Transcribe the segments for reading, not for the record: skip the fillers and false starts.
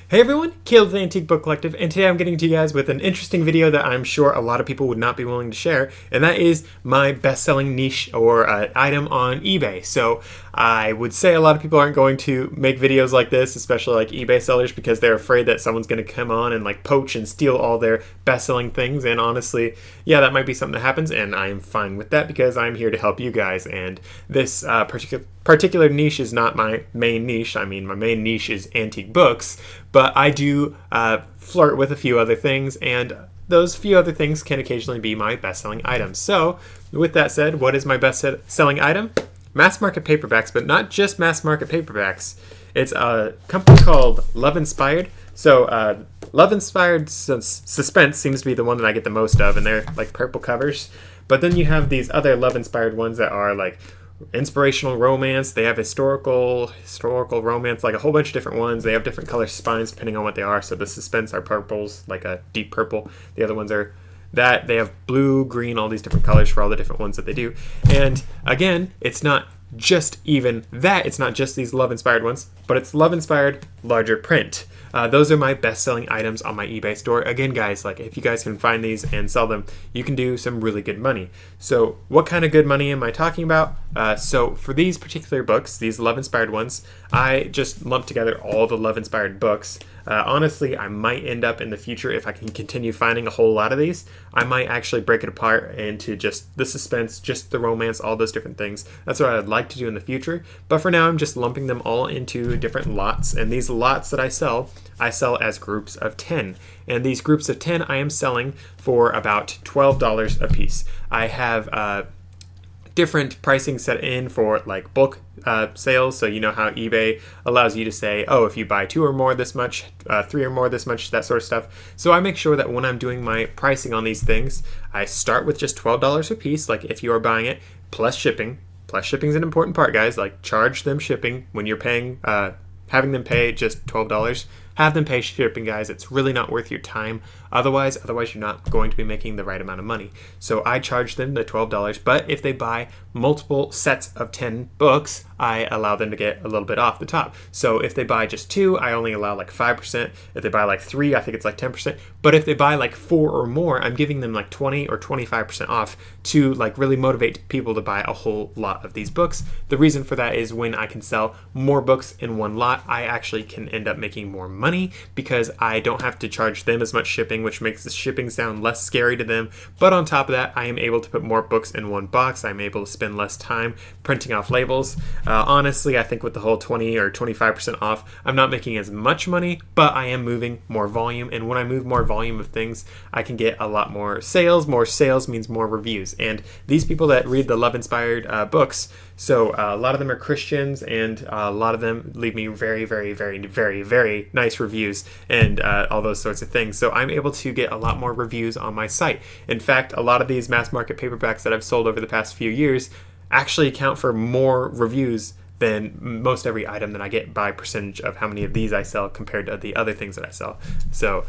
Hey everyone, Caleb the Antique Book Collective, and today I'm getting to you guys with an interesting video that I'm sure a lot of people would not be willing to share, and that is my best-selling niche or item on eBay. So I would say a lot of people aren't going to make videos like this, especially like eBay sellers, because they're afraid that someone's going to come on and like poach and steal all their best-selling things. And honestly, yeah, that might be something that happens, and I'm fine with that because I'm here to help you guys. And this particular niche is not my main niche. I mean, my main niche is antique books, but I do flirt with a few other things, and those few other things can occasionally be my best-selling items. So, with that said, what is my best-selling item? Mass market paperbacks, but not just mass market paperbacks. It's a company called Love Inspired. So, Love Inspired Suspense seems to be the one that I get the most of, and they're like purple covers. But then you have these other Love Inspired ones that are like inspirational romance. They have historical romance, like a whole bunch of different ones. They have different color spines depending on what they are. So the suspense are purples, like a deep purple. The other ones are that they have blue, green, all these different colors for all the different ones that they do. And again, it's not just even that. It's not just these love inspired ones, but it's love inspired larger print. Those are my best-selling items on my eBay store. Again, guys, like if you guys can find these and sell them, you can do some really good money. So what kind of good money am I talking about? So for these particular books, these love-inspired ones, I just lumped together all the love-inspired books. Honestly, I might end up in the future, if I can continue finding a whole lot of these, I might actually break it apart into just the suspense, just the romance, all those different things. That's what I'd like to do in the future. But for now, I'm just lumping them all into different lots. And these lots that I sell as groups of 10. And these groups of 10 I am selling for about $12 a piece. I have different pricing set in for like bulk sales. So you know how eBay allows you to say, oh, if you buy 2 or more this much, 3 or more this much, that sort of stuff. So I make sure that when I'm doing my pricing on these things, I start with just $12 a piece. Like if you are buying it plus shipping. Plus shipping is an important part, guys. Like charge them shipping when you're paying, having them pay just $12. Have them pay shipping, guys. It's really not worth your time. Otherwise you're not going to be making the right amount of money. So I charge them the $12, but if they buy multiple sets of 10 books, I allow them to get a little bit off the top. So if they buy just 2, I only allow like 5%. If they buy like 3, I think it's like 10%. But if they buy like 4 or more, I'm giving them like 20 or 25% off to like really motivate people to buy a whole lot of these books. The reason for that is when I can sell more books in one lot, I actually can end up making more money because I don't have to charge them as much shipping, which makes the shipping sound less scary to them. But on top of that, I am able to put more books in one box. I'm able to spend less time printing off labels. Honestly, I think with the whole 20 or 25% off, I'm not making as much money, but I am moving more volume. And when I move more volume of things, I can get a lot more sales. More sales means more reviews. And these people that read the Love Inspired books, so a lot of them are Christians, and a lot of them leave me very, very, very, very, very nice reviews and all those sorts of things. So I'm able to get a lot more reviews on my site. In fact, a lot of these mass market paperbacks that I've sold over the past few years actually account for more reviews than most every item that I get by percentage of how many of these I sell compared to the other things that I sell. So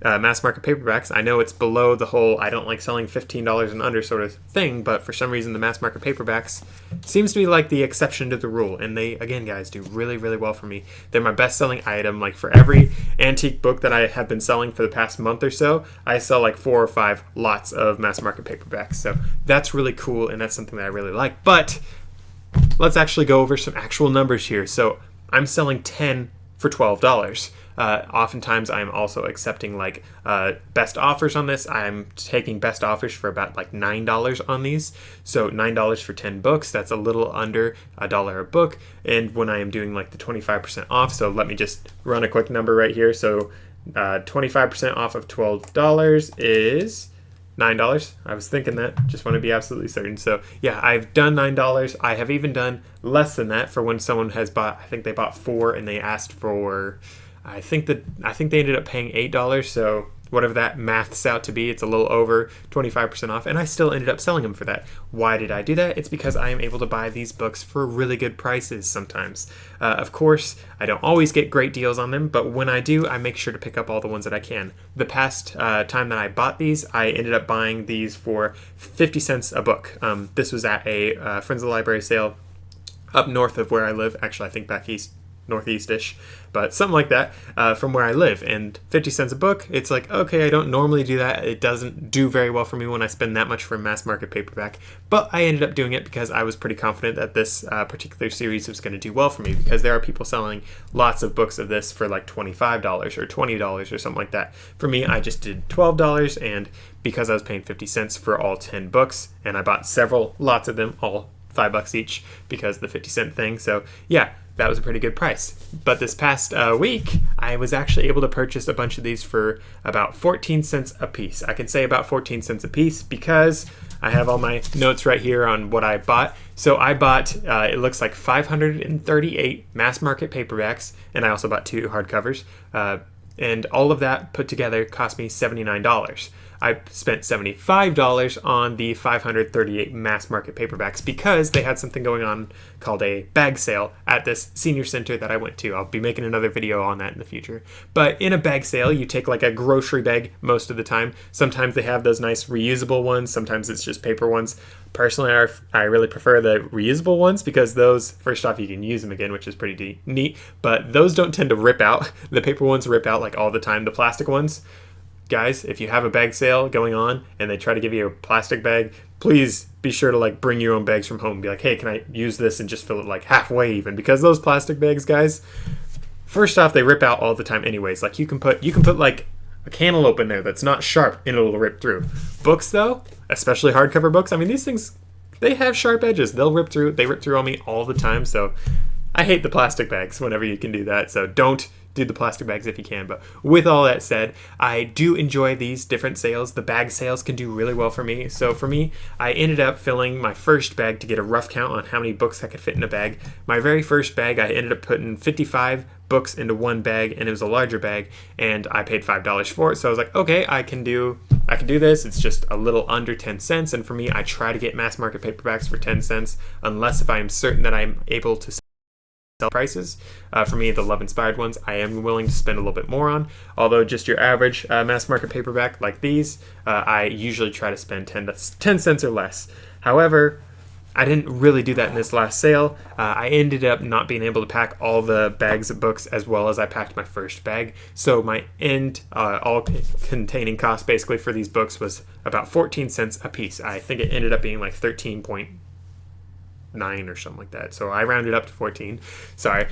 mass market paperbacks, I know it's below the whole I don't like selling $15 and under sort of thing, but for some reason the mass market paperbacks seems to be like the exception to the rule, and they, again, guys, do really, really well for me. They're my best-selling item. Like for every antique book that I have been selling for the past month or so, I sell like 4 or 5 lots of mass market paperbacks. So that's really cool, and that's something that I really like. But let's actually go over some actual numbers here. So I'm selling 10 for $12. Oftentimes I'm also accepting like best offers on this. I'm taking best offers for about like $9 on these. So $9 for 10 books, that's a little under $1 a book. And when I am doing like the 25% off, so let me just run a quick number right here. So 25% off of $12 is $9. I was thinking that, just want to be absolutely certain. So yeah, I've done $9. I have even done less than that for when someone has bought, I think they bought 4 and they asked for, I think they ended up paying $8. So whatever that maths out to be, it's a little over 25% off, and I still ended up selling them for that. Why did I do that? It's because I am able to buy these books for really good prices sometimes. Of course, I don't always get great deals on them, but when I do, I make sure to pick up all the ones that I can. The past time that I bought these, I ended up buying these for 50 cents a book. This was at a Friends of the Library sale up north of where I live. Actually, I think back east northeast-ish, but something like that, from where I live. And 50 cents a book, it's like, okay, I don't normally do that. It doesn't do very well for me when I spend that much for a mass market paperback, but I ended up doing it because I was pretty confident that this particular series was going to do well for me, because there are people selling lots of books of this for like $25 or $20 or something like that. For me, I just did $12, and because I was paying 50 cents for all 10 books, and I bought lots of them, all $5 each, because the 50-cent thing. So yeah, that was a pretty good price. But this past week, I was actually able to purchase a bunch of these for about 14 cents a piece. I can say about 14 cents a piece because I have all my notes right here on what I bought. So I bought, it looks like 538 mass market paperbacks, and I also bought 2 hardcovers. And all of that put together cost me $79. I spent $75 on the 538 mass market paperbacks because they had something going on called a bag sale at this senior center that I went to. I'll be making another video on that in the future. But in a bag sale, you take like a grocery bag most of the time. Sometimes they have those nice reusable ones. Sometimes it's just paper ones. Personally, I really prefer the reusable ones because those, first off, you can use them again, which is pretty neat. But those don't tend to rip out. The paper ones rip out like all the time. The plastic ones, guys, if you have a bag sale going on and they try to give you a plastic bag, please be sure to like bring your own bags from home. Be like, hey, can I use this, and just fill it like halfway even, because those plastic bags, guys, first off, they rip out all the time anyways. Like you can put like a cantaloupe in there that's not sharp and it'll rip through. Books though, especially hardcover books, I mean, these things, they have sharp edges. They'll rip through. They rip through on me all the time. So I hate the plastic bags whenever you can do that. So don't do the plastic bags if you can. But with all that said, I do enjoy these different sales. The bag sales can do really well for me. So for me, I ended up filling my first bag to get a rough count on how many books I could fit in a bag. My very first bag, I ended up putting 55 books into one bag, and it was a larger bag, and I paid $5 for it. So I was like, okay, I can do this. It's just a little under 10 cents. And for me, I try to get mass market paperbacks for 10 cents, unless if I am certain that I'm able to sell prices. For me, the Love Inspired ones, I am willing to spend a little bit more on. Although just your average mass market paperback like these, I usually try to spend 10 cents or less. However, I didn't really do that in this last sale. I ended up not being able to pack all the bags of books as well as I packed my first bag. So my end all containing cost basically for these books was about 14 cents a piece. I think it ended up being like 13.9 or something like that. So I rounded up to 14. Sorry.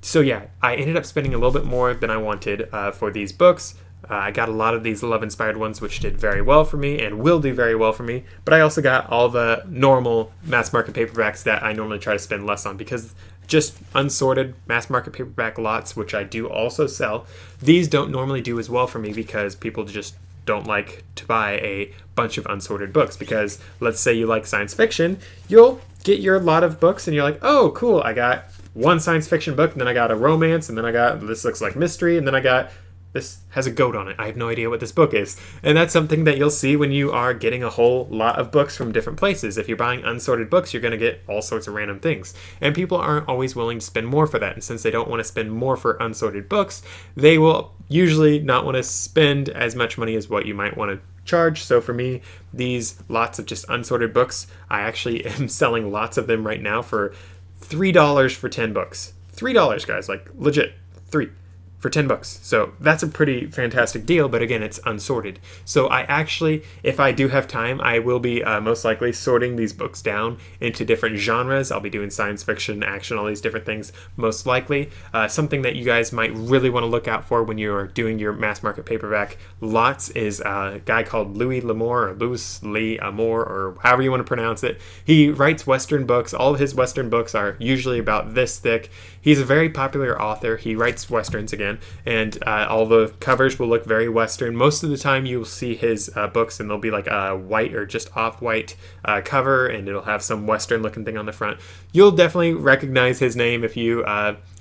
So yeah, I ended up spending a little bit more than I wanted for these books. I got a lot of these Love Inspired ones, which did very well for me and will do very well for me. But I also got all the normal mass market paperbacks that I normally try to spend less on, because just unsorted mass market paperback lots, which I do also sell, these don't normally do as well for me because people just don't like to buy a bunch of unsorted books. Because let's say you like science fiction, you'll get your lot of books and you're like, oh, cool, I got one science fiction book, and then I got a romance, and then I got this looks like mystery, and then I got this has a goat on it. I have no idea what this book is. And that's something that you'll see when you are getting a whole lot of books from different places. If you're buying unsorted books, you're going to get all sorts of random things. And people aren't always willing to spend more for that. And since they don't want to spend more for unsorted books, they will usually not want to spend as much money as what you might want to charge. So for me, these lots of just unsorted books, I actually am selling lots of them right now for $3 for 10 books. $3, guys, like legit, 3 for 10 bucks. So that's a pretty fantastic deal, but again, it's unsorted. So I actually, if I do have time, I will be most likely sorting these books down into different genres. I'll be doing science fiction, action, all these different things, most likely. Something that you guys might really want to look out for when you're doing your mass market paperback lots is a guy called Louis L'Amour, or Louis Lee Amour, or however you want to pronounce it. He writes Western books. All of his Western books are usually about this thick. He's a very popular author. He writes Westerns again, and all the covers will look very Western. Most of the time you'll see his books and they'll be like a white or just off-white cover, and it'll have some Western looking thing on the front. You'll definitely recognize his name if you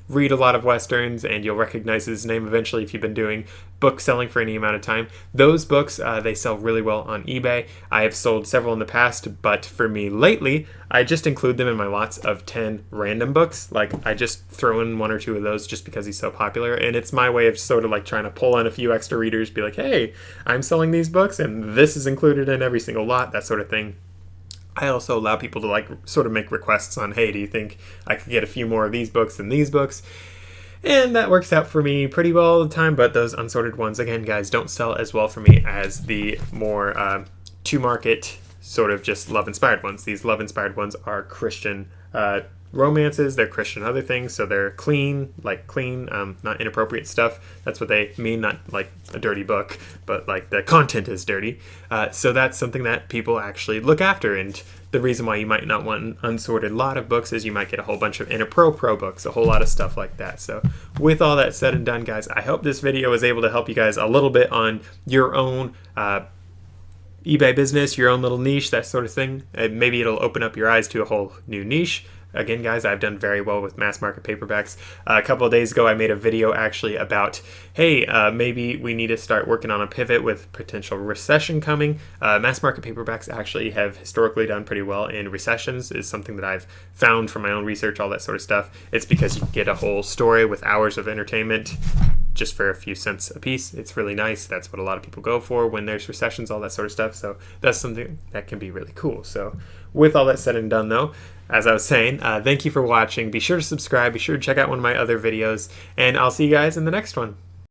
read a lot of Westerns, and you'll recognize his name eventually if you've been doing book selling for any amount of time. Those books, they sell really well on eBay. I have sold several in the past, but for me lately, I just include them in my lots of 10 random books. Like, I just throw in 1 or 2 of those just because he's so popular, and it's my way of sort of like trying to pull in a few extra readers, be like, hey, I'm selling these books, and this is included in every single lot, that sort of thing. I also allow people to like sort of make requests on, hey, do you think I could get a few more of these books than these books? And that works out for me pretty well all the time, but those unsorted ones, again, guys, don't sell as well for me as the more to-market sort of just love-inspired ones. These love-inspired ones are Christian romances, they're Christian other things, so they're clean, not inappropriate stuff. That's what they mean, not like a dirty book, but like the content is dirty. So that's something that people actually look after, and the reason why you might not want an unsorted lot of books is you might get a whole bunch of pro books, a whole lot of stuff like that. So with all that said and done, guys, I hope this video was able to help you guys a little bit on your own eBay business, your own little niche, that sort of thing. And maybe it'll open up your eyes to a whole new niche. Again, guys, I've done very well with mass market paperbacks. A couple of days ago, I made a video actually about, hey, maybe we need to start working on a pivot with potential recession coming. Mass market paperbacks actually have historically done pretty well in recessions, is something that I've found from my own research, all that sort of stuff. It's because you get a whole story with hours of entertainment just for a few cents a piece. It's really nice. That's what a lot of people go for when there's recessions, all that sort of stuff. So that's something that can be really cool. So with all that said and done, though, as I was saying, thank you for watching. Be sure to subscribe. Be sure to check out one of my other videos, and I'll see you guys in the next one.